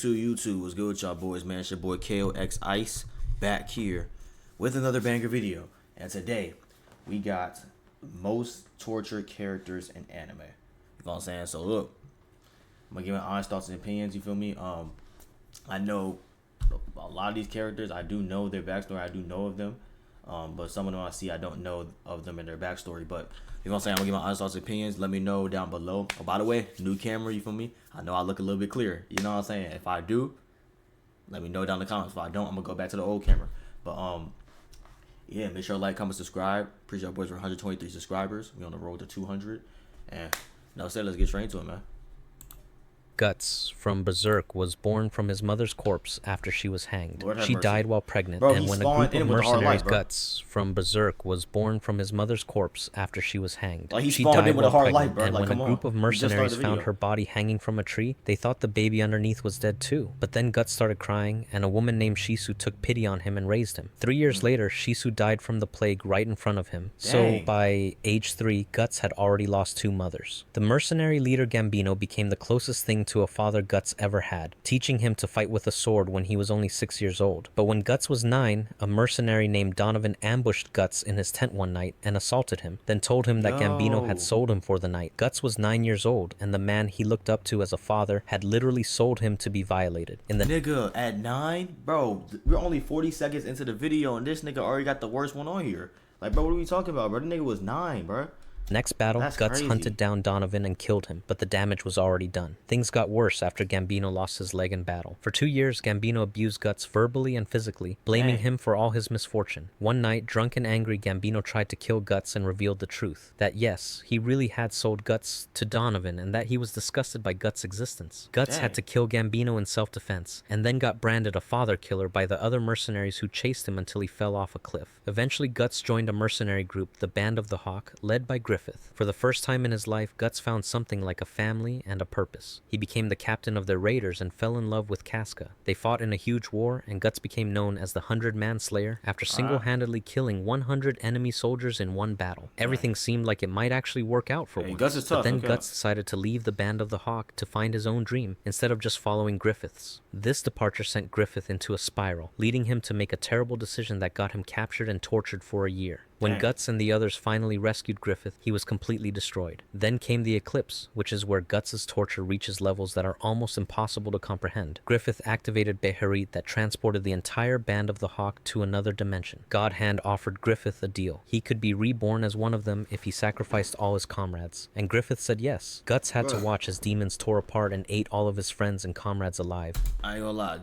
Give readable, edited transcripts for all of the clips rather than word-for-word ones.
YouTube, what's good with y'all boys, man? It's your boy KOX Ice back here with another banger video. And today, we got most tortured characters in anime. You know what I'm saying? So look, I'm gonna give my honest thoughts and opinions, you feel me? I know a lot of these characters, I do know their backstory, I do know of them. But some of them I see, I don't know of them and their backstory. But you know what I'm saying? I'm gonna give my honest thoughts and opinions. Let me know down below. Oh, by the way, new camera, you feel me? I know I look a little bit clearer. You know what I'm saying? If I do, let me know down in the comments. If I don't, I'm gonna go back to the old camera. But yeah, make sure to like, comment, subscribe. Appreciate our boys for 123 subscribers. We on the road to 200. And no said, let's get straight into it, man. Guts from Berserk was born from his mother's corpse after she was hanged. She mercy. died while pregnant, Bro, and when a group of mercenaries, Guts from Berserk was born from his mother's corpse after she was hanged. Like, he she spawned died in with a while hard pregnant, life, bro. and Like, when a group of mercenaries found her body hanging from a tree, they thought the baby underneath was dead too. But then Guts started crying, and a woman named Shisu took pity on him and raised him. 3 years later, Shisu died from the plague right in front of him. Dang. So by age 3, Guts had already lost 2 mothers. The mercenary leader Gambino became the closest thing to a father Guts ever had, teaching him to fight with a sword when he was only 6 years old. But when Guts was 9, a mercenary named Donovan ambushed Guts in his tent one night and assaulted him, then told him that Gambino had sold him for the night. Guts was 9 years old, and the man he looked up to as a father had literally sold him to be violated. Nigga, at 9? Bro, we're only 40 seconds into the video, and this nigga already got the worst one on here. Like, bro, what are we talking about, bro? The nigga was 9, bro. Next battle, That's Guts crazy. hunted down Donovan and killed him, but the damage was already done. Things got worse after Gambino lost his leg in battle. For 2 years, Gambino abused Guts verbally and physically, blaming him for all his misfortune. One night, drunk and angry, Gambino tried to kill Guts and revealed the truth. That yes, he really had sold Guts to Donovan, and that he was disgusted by Guts' existence. Guts had to kill Gambino in self-defense, and then got branded a father killer by the other mercenaries who chased him until he fell off a cliff. Eventually, Guts joined a mercenary group, the Band of the Hawk, led by Griffith. For the first time in his life, Guts found something like a family and a purpose. He became the captain of their raiders and fell in love with Casca. They fought in a huge war, and Guts became known as the 100-Man Slayer after single-handedly killing 100 enemy soldiers in one battle. Everything seemed like it might actually work out for once. Guts is tough, but then Guts decided to leave the Band of the Hawk to find his own dream, instead of just following Griffith's. This departure sent Griffith into a spiral, leading him to make a terrible decision that got him captured and tortured for a year. When Guts and the others finally rescued Griffith, he was completely destroyed. Then came the Eclipse, which is where Guts' torture reaches levels that are almost impossible to comprehend. Griffith activated Beharit that transported the entire Band of the Hawk to another dimension. God Hand offered Griffith a deal. He could be reborn as one of them if he sacrificed all his comrades. And Griffith said yes. Guts had to watch as demons tore apart and ate all of his friends and comrades alive. I ain't gonna lie,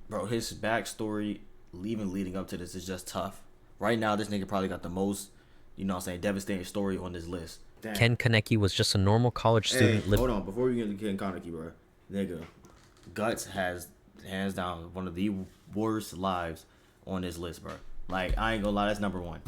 bro, his backstory leading up to this is just tough. Right now, this nigga probably got the most, you know what I'm saying, devastating story on this list. Damn. Ken Kaneki was just a normal college student. Hold on, before we get into Ken Kaneki, bro. Nigga, Guts has, hands down, one of the worst lives on this list, bro. Like, I ain't gonna lie, that's number one.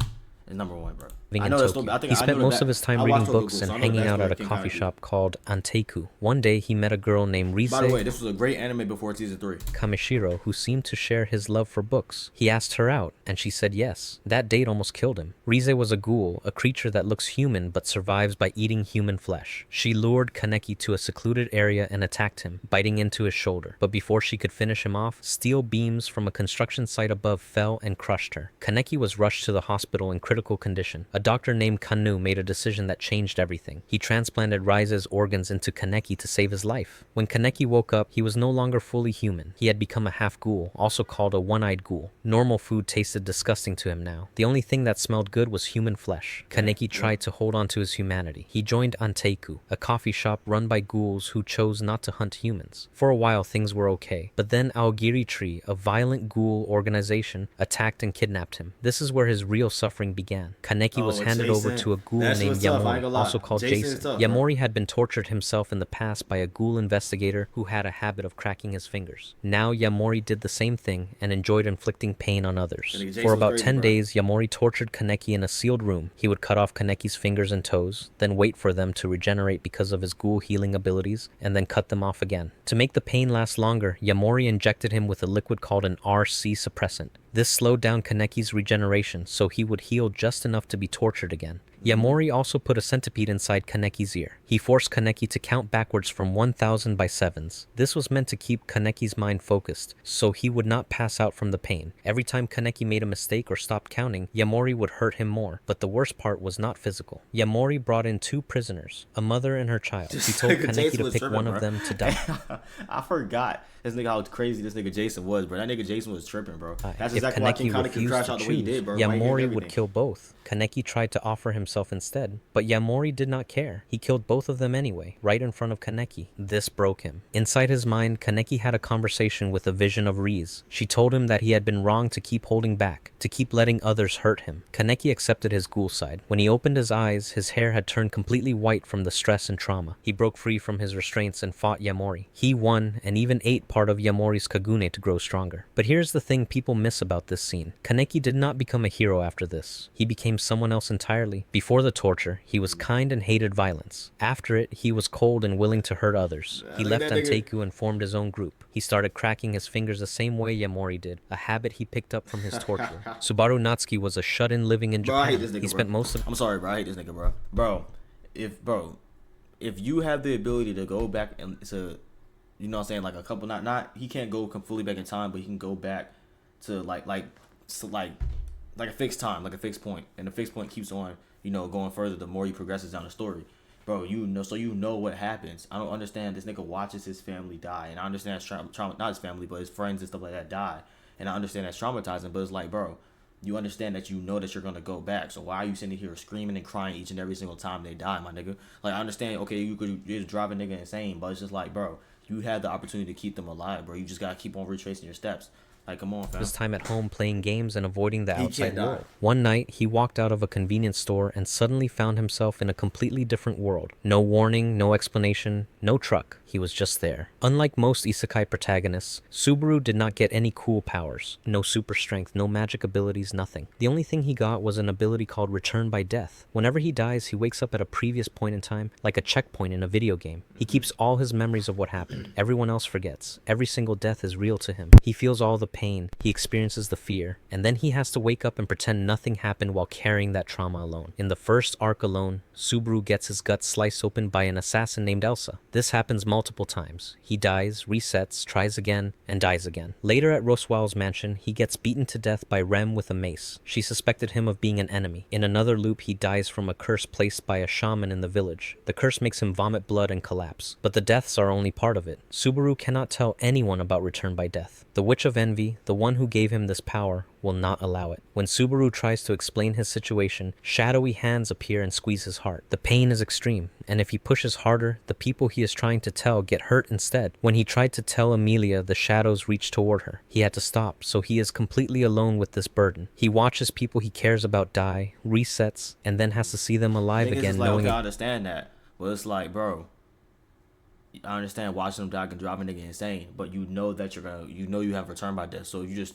It's number one, bro. I know he spent most of his time reading books and hanging out at a coffee shop called Anteiku. One day, he met a girl named Rise. By the way, this was a great anime before season 3. Kamishiro, who seemed to share his love for books. He asked her out, and she said yes. That date almost killed him. Rise was a ghoul, a creature that looks human but survives by eating human flesh. She lured Kaneki to a secluded area and attacked him, biting into his shoulder. But before she could finish him off, steel beams from a construction site above fell and crushed her. Kaneki was rushed to the hospital in critical condition. A doctor named Kanu made a decision that changed everything. He transplanted Rise's organs into Kaneki to save his life. When Kaneki woke up, he was no longer fully human. He had become a half ghoul, also called a one-eyed ghoul. Normal food tasted disgusting to him now. The only thing that smelled good was human flesh. Kaneki tried to hold on to his humanity. He joined Anteiku, a coffee shop run by ghouls who chose not to hunt humans. For a while, things were okay. But then Aogiri Tree, a violent ghoul organization, attacked and kidnapped him. This is where his real suffering began. Kaneki was handed over to a ghoul named Yamori, also called Jason. Yamori had been tortured himself in the past by a ghoul investigator who had a habit of cracking his fingers. Now Yamori did the same thing and enjoyed inflicting pain on others. For about 10 days, Yamori tortured Kaneki in a sealed room. He would cut off Kaneki's fingers and toes, then wait for them to regenerate because of his ghoul healing abilities, and then cut them off again. To make the pain last longer, Yamori injected him with a liquid called an RC suppressant. This slowed down Kaneki's regeneration, so he would heal just enough to be tortured again. Yamori also put a centipede inside Kaneki's ear. He forced Kaneki to count backwards from 1,000 by sevens. This was meant to keep Kaneki's mind focused, so he would not pass out from the pain. Every time Kaneki made a mistake or stopped counting, Yamori would hurt him more. But the worst part was not physical. Yamori brought in 2 prisoners, a mother and her child. He told Kaneki to pick one of them to die. I forgot this nigga how crazy this nigga Jason was, bro. That nigga Jason was tripping, bro. That's If exactly why Kaneki Kaneki refused crashed to out the way he choose, did, bro. Yamori would kill both. Kaneki tried to offer himself instead, but Yamori did not care. He killed both of them anyway, right in front of Kaneki. This broke him. Inside his mind, Kaneki had a conversation with a vision of Rize. She told him that he had been wrong to keep holding back, to keep letting others hurt him. Kaneki accepted his ghoul side. When he opened his eyes, his hair had turned completely white from the stress and trauma. He broke free from his restraints and fought Yamori. He won and even ate part of Yamori's kagune to grow stronger. But here's the thing people miss about this scene. Kaneki did not become a hero after this. He became someone else entirely. Before the torture, he was kind and hated violence. After it, he was cold and willing to hurt others. He left Anteiku and formed his own group. He started cracking his fingers the same way Yamori did, a habit he picked up from his torture. Subaru Natsuki was a shut-in living in Japan. Bro, I hate this nigga, he spent most of I'm sorry, bro. I hate this nigga, bro. If you have the ability to go back and to, you know what I'm saying, like a couple, not he can't go fully back in time, but he can go back to like a fixed time, like a fixed point, and the fixed point keeps on, you know, going further the more he progresses down the story. Bro, you know what happens. I don't understand. This nigga watches his family die, and I understand it's trauma, not his family, but his friends and stuff like that die, and I understand that's traumatizing. But it's like, bro, you understand that you know that you're gonna go back. So why are you sitting here screaming and crying each and every single time they die, my nigga? Like, I understand. Okay, you could just drive a nigga insane, but it's just like, bro, you had the opportunity to keep them alive, bro. You just gotta keep on retracing your steps. Like, come on, fam. His time at home playing games and avoiding the outside world. One night, he walked out of a convenience store and suddenly found himself in a completely different world. No warning, no explanation, no truck. He was just there. Unlike most isekai protagonists, Subaru did not get any cool powers. No super strength, no magic abilities, nothing. The only thing he got was an ability called Return by Death. Whenever he dies, he wakes up at a previous point in time, like a checkpoint in a video game. He keeps all his memories of what happened. Everyone else forgets. Every single death is real to him. He feels all the pain, he experiences the fear, and then he has to wake up and pretend nothing happened while carrying that trauma alone. In the first arc alone, Subaru gets his guts sliced open by an assassin named Elsa. This happens multiple times. He dies, resets, tries again, and dies again. Later at Roswell's mansion, he gets beaten to death by Rem with a mace. She suspected him of being an enemy. In another loop, he dies from a curse placed by a shaman in the village. The curse makes him vomit blood and collapse. But the deaths are only part of it. Subaru cannot tell anyone about Return by Death. The Witch of Envy, the one who gave him this power, will not allow it. When Subaru tries to explain his situation, shadowy hands appear and squeeze his heart. The pain is extreme, and if he pushes harder, the people he is trying to tell get hurt instead. When he tried to tell Amelia, the shadows reached toward her. He had to stop, so he is completely alone with this burden. He watches people he cares about die, resets, and then has to see them alive again, like, knowing okay, I understand that. Well, it's like, bro, I understand watching them die can drive a nigga insane, but you know that you have Return by Death, so if you just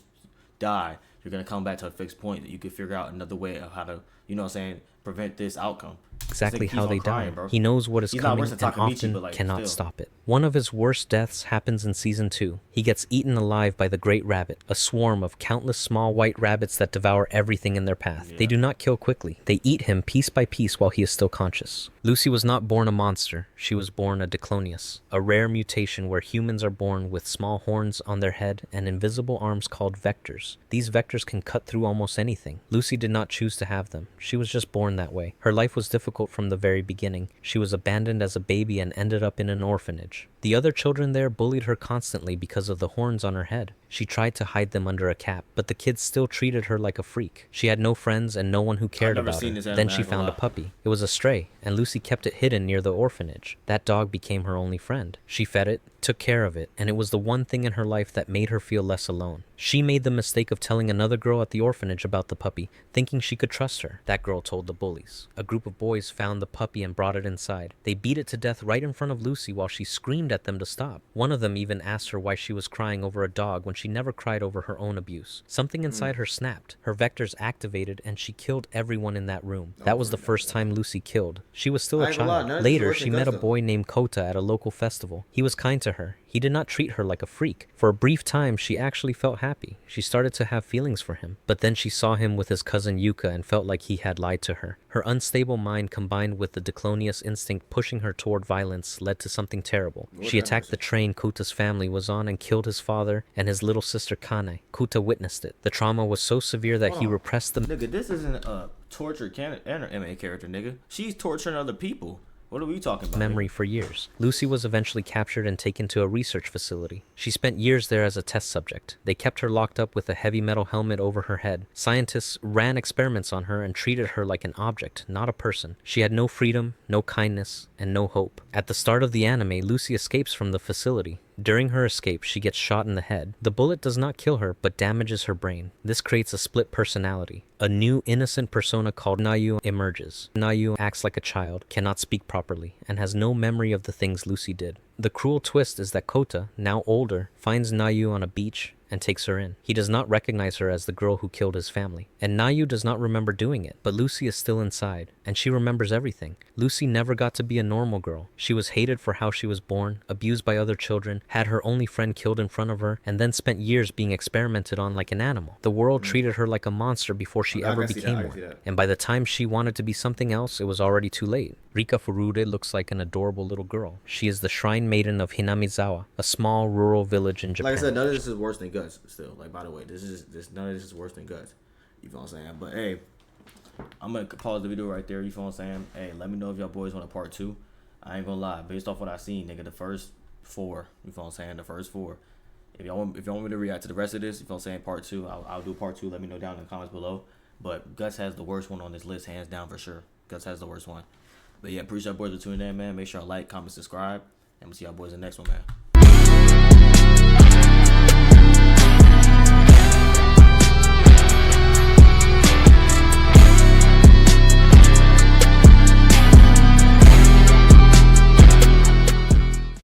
die, you're gonna come back to a fixed point that you can figure out another way of how to, you know what I'm saying, prevent this outcome. Exactly how they die. Bro. He knows what is He's coming and often but, like, cannot still. stop it. One of his worst deaths happens in season 2. He gets eaten alive by the Great Rabbit, a swarm of countless small white rabbits that devour everything in their path. They do not kill quickly. They eat him piece by piece while he is still conscious. Lucy was not born a monster. She was born a Diclonius, a rare mutation where humans are born with small horns on their head and invisible arms called vectors. These vectors can cut through almost anything. Lucy did not choose to have them. She was just born that way. Her life was difficult from the very beginning. She was abandoned as a baby and ended up in an orphanage. The other children there bullied her constantly because of the horns on her head. She tried to hide them under a cap, but the kids still treated her like a freak. She had no friends and no one who cared about her. Then she found a puppy. It was a stray, and Lucy kept it hidden near the orphanage. That dog became her only friend. She fed it, took care of it, and it was the one thing in her life that made her feel less alone. She made the mistake of telling another girl at the orphanage about the puppy, thinking she could trust her. That girl told the bullies. A group of boys found the puppy and brought it inside. They beat it to death right in front of Lucy while she screamed at them to stop. One of them even asked her why she was crying over a dog when she never cried over her own abuse. Something inside her snapped. Her vectors activated and she killed everyone in that room. That was the first time Lucy killed. She was still a child. Later, she met a boy named Kota at a local festival. He was kind to her. He He did not treat her like a freak. For a brief time, she actually felt happy. She started to have feelings for him. But then she saw him with his cousin Yuka and felt like he had lied to her. Her unstable mind combined with the Diclonius instinct pushing her toward violence led to something terrible. She attacked the train Kuta's family was on and killed his father and his little sister Kane. Kuta witnessed it. The trauma was so severe that he repressed the Nigga, this isn't a torture MA character, nigga. She's torturing other people. What are we talking about? memory for years. Lucy was eventually captured and taken to a research facility. She spent years there as a test subject. They kept her locked up with a heavy metal helmet over her head. Scientists ran experiments on her and treated her like an object, not a person. She had no freedom, no kindness, and no hope. At the start of the anime, Lucy escapes from the facility. During her escape, she gets shot in the head. The bullet does not kill her, but damages her brain. This creates a split personality. A new innocent persona called Nayu emerges. Nayu acts like a child, cannot speak properly, and has no memory of the things Lucy did. The cruel twist is that Kota, now older, finds Nayu on a beach and takes her in. He does not recognize her as the girl who killed his family. And Nayu does not remember doing it, but Lucy is still inside, and she remembers everything. Lucy never got to be a normal girl. She was hated for how she was born, abused by other children, had her only friend killed in front of her, and then spent years being experimented on like an animal. The world treated her like a monster before she ever became one. And by the time she wanted to be something else, it was already too late. Rika Furude looks like an adorable little girl. She is the shrine maiden of Hinamizawa, a small rural village in Japan. Like I said, none of this is worse than Guts. Still, like, by the way, none of this is worse than Guts. You feel what I'm saying? But hey, I'm gonna pause the video right there. You feel what I'm saying? Hey, let me know if y'all boys want a part 2. I ain't gonna lie, based off what I seen, nigga, the first 4. You feel what I'm saying? The first 4. If y'all want me to react to the rest of this, you feel what I'm saying? Part 2, I'll do part 2. Let me know down in the comments below. But Guts has the worst one on this list, hands down for sure. Guts has the worst one. But yeah, appreciate y'all boys for tuning in, man. Make sure y'all like, comment, subscribe, and we'll see y'all boys in the next one, man.